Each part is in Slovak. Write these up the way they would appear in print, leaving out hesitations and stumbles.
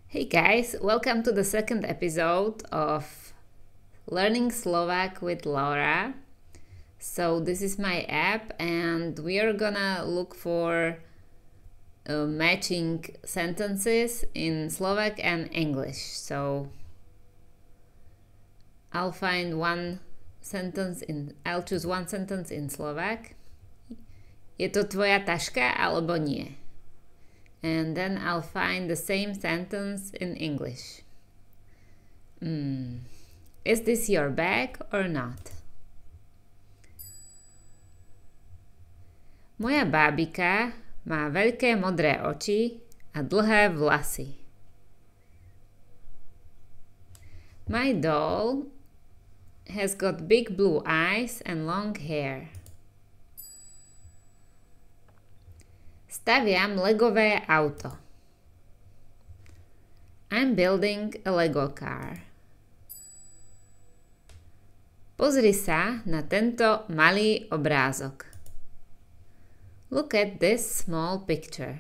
Hey guys, welcome to the second episode of Learning Slovak with Laura. So this is my app and we are gonna look for matching sentences in Slovak and English. So I'll choose one sentence in Slovak. Je to tvoja taška alebo nie? And then I'll find the same sentence in English. Is this your bag or not? Moja bábika má veľké modré oči a dlhé vlasy. My doll has got big blue eyes and long hair. Staviam legové auto. I'm building a Lego car. Pozri sa na tento malý obrázok. Look at this small picture.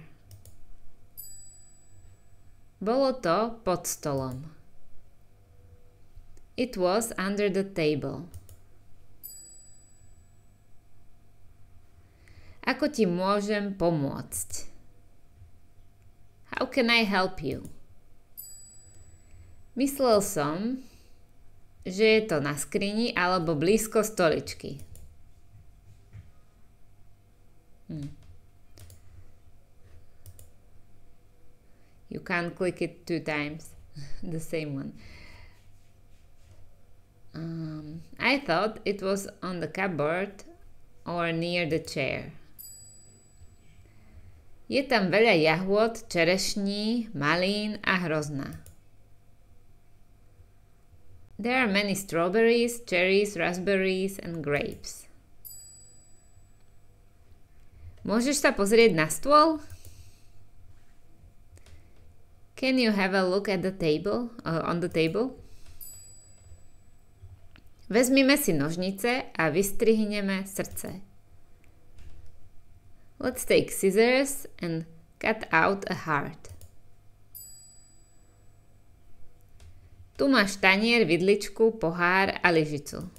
Bolo to pod stolom. It was under the table. Ako ti môžem pomôcť? How can I help you? Myslel som, že je to na skrini alebo blízko stoličky. You can't click it 2 times. The same one. I thought it was on the cupboard or near the chair. Je tam veľa jahôd, čerešní, malín a hrozna. There are many strawberries, cherries, raspberries and grapes. Môžeš sa pozrieť na stôl? Can you have a look at the table, on the table? Vezmime si nožnice a vystrihneme srdce. Let's take scissors and cut out a heart. Tu máš tanier, vidličku, pohár a lyžicu.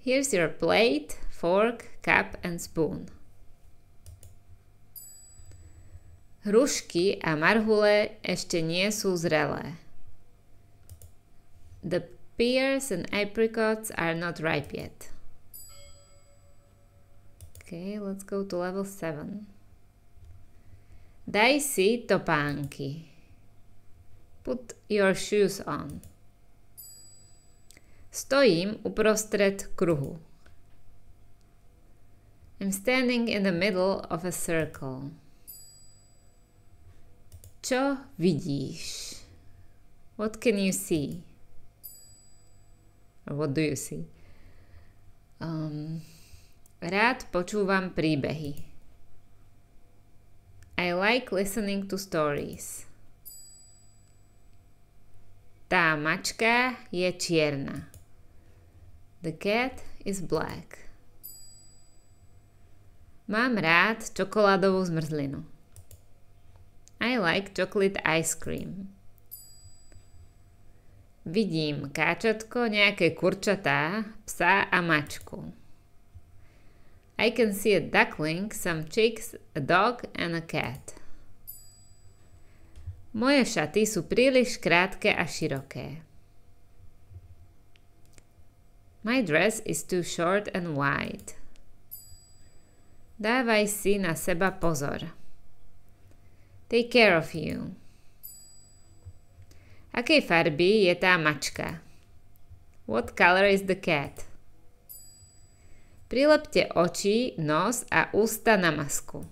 Here's your plate, fork, cup and spoon. Hrušky a marhule ešte nie sú zrelé. The pears and apricots are not ripe yet. Okay, let's go to level 7. Daj si topánky. Put your shoes on. Stojím uprostred kruhu. I'm standing in the middle of a circle. Čo vidíš? What can you see? Or what do you see? Rád počúvam príbehy. I like listening to stories. Tá mačka je čierna. The cat is black. Mám rád čokoládovú zmrzlinu. I like chocolate ice cream. Vidím káčatko, nejaké kurčatá, psa a mačku. I can see a duckling, some chicks, a dog and a cat. Moje šaty sú príliš krátke a široké. My dress is too short and wide. Dávaj si na seba pozor. Take care of you. Akej farby je tá mačka? What color is the cat? Prilepte oči, nos a ústa na masku.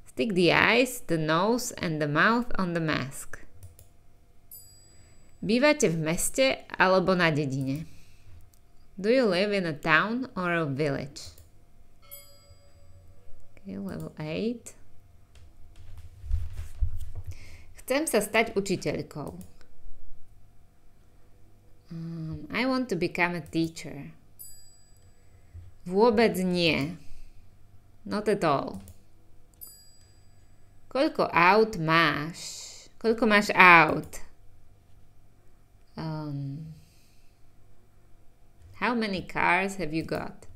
Stick the eyes, the nose and the mouth on the mask. Bývate v meste alebo na dedine? Do you live in a town or a village? Okay, level 8. Chcem sa stať učiteľkou. I want to become a teacher. Vôbec nie. Not at all. Koľko aut máš? Koľko máš aut? How many cars have you got?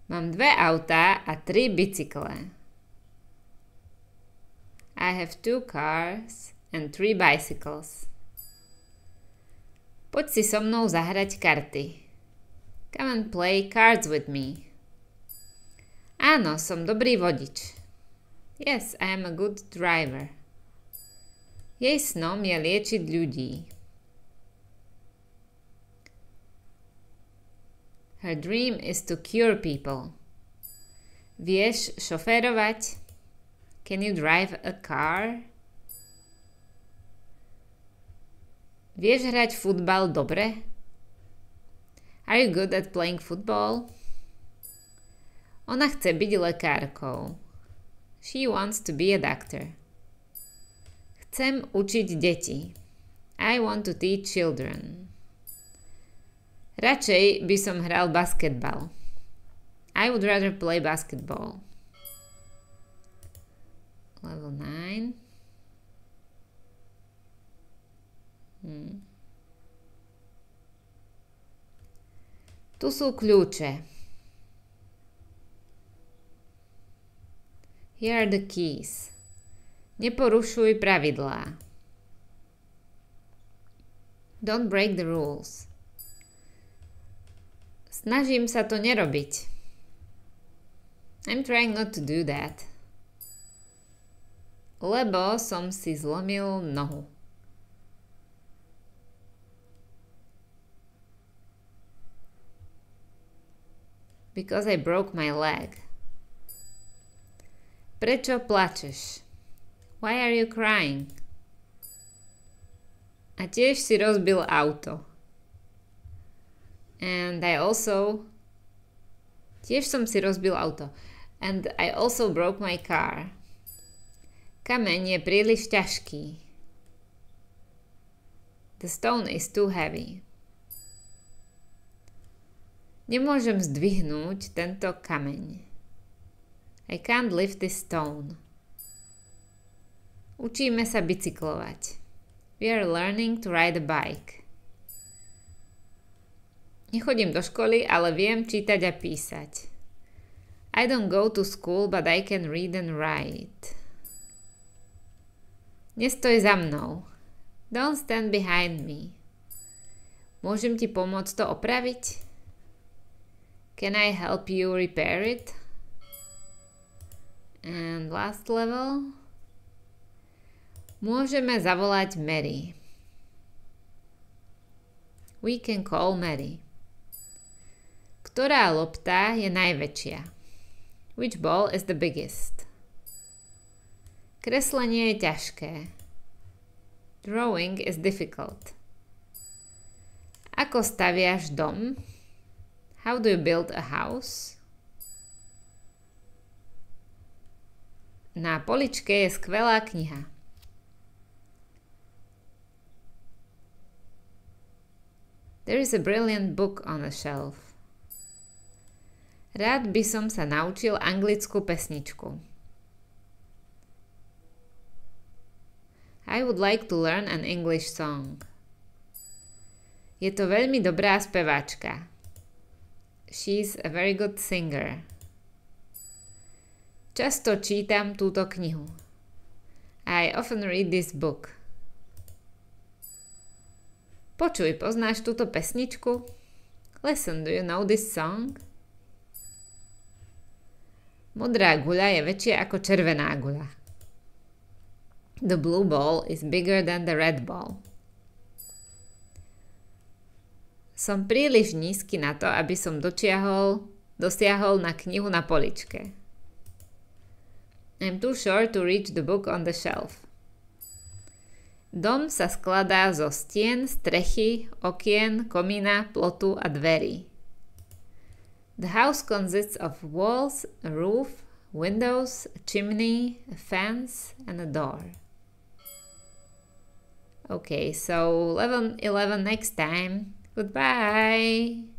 Mám 2 autá a 3 bicykle. I have 2 cars and 3 bicycles. Poď si so mnou zahrať karty. Come and play cards with me. Áno, som dobrý vodič. Yes, I am a good driver. Jej snom je liečiť ľudí. Her dream is to cure people. Vieš šoférovať? Can you drive a car? Vieš hrať futbal dobre? Are you good at playing football? Ona chce byť lekárkou. She wants to be a doctor. Chcem učiť deti. I want to teach children. Radšej by som hral basketbal. I would rather play basketball. Level 9. Tu sú kľúče. Here are the keys. Neporušuj pravidlá. Don't break the rules. Snažím sa to nerobiť. I'm trying not to do that. Lebo som si zlomil nohu. Because I broke my leg. Prečo plačeš? Why are you crying? A tiež si rozbil auto. And I also... Tiež som si rozbil auto. And I also broke my car. Kameň je príliš ťažký. The stone is too heavy. Nemôžem zdvihnúť tento kameň. I can't lift this stone. Učíme sa bicyklovať. We are learning to ride a bike. Nechodím do školy, ale viem čítať a písať. I don't go to school, but I can read and write. Nestoj za mnou. Don't stand behind me. Môžem ti pomôcť to opraviť? Can I help you repair it? And last level. Môžeme zavolať Mary. We can call Mary. Ktorá lopta je najväčšia? Which ball is the biggest? Kreslenie je ťažké. Drawing is difficult. Ako staviaš dom? How do you build a house? Na poličke je skvelá kniha. There is a brilliant book on a shelf. Rád by som sa naučil anglickú pesničku. I would like to learn an English song. Je to veľmi dobrá speváčka. She's a very good singer. Často čítam túto knihu. I often read this book. Počuj, poznáš túto pesničku? Listen, do you know this song? Modrá guľa je väčšia ako červená guľa. The blue ball is bigger than the red ball. Som príliš nízky na to, aby som dosiahol na knihu na poličke. I'm too short to reach the book on the shelf. Dom sa skladá zo stien, strechy, okien, komína, plotu a dverí. The house consists of walls, a roof, windows, a chimney, a fence, and a door. Okay, so level 11 next time. Goodbye!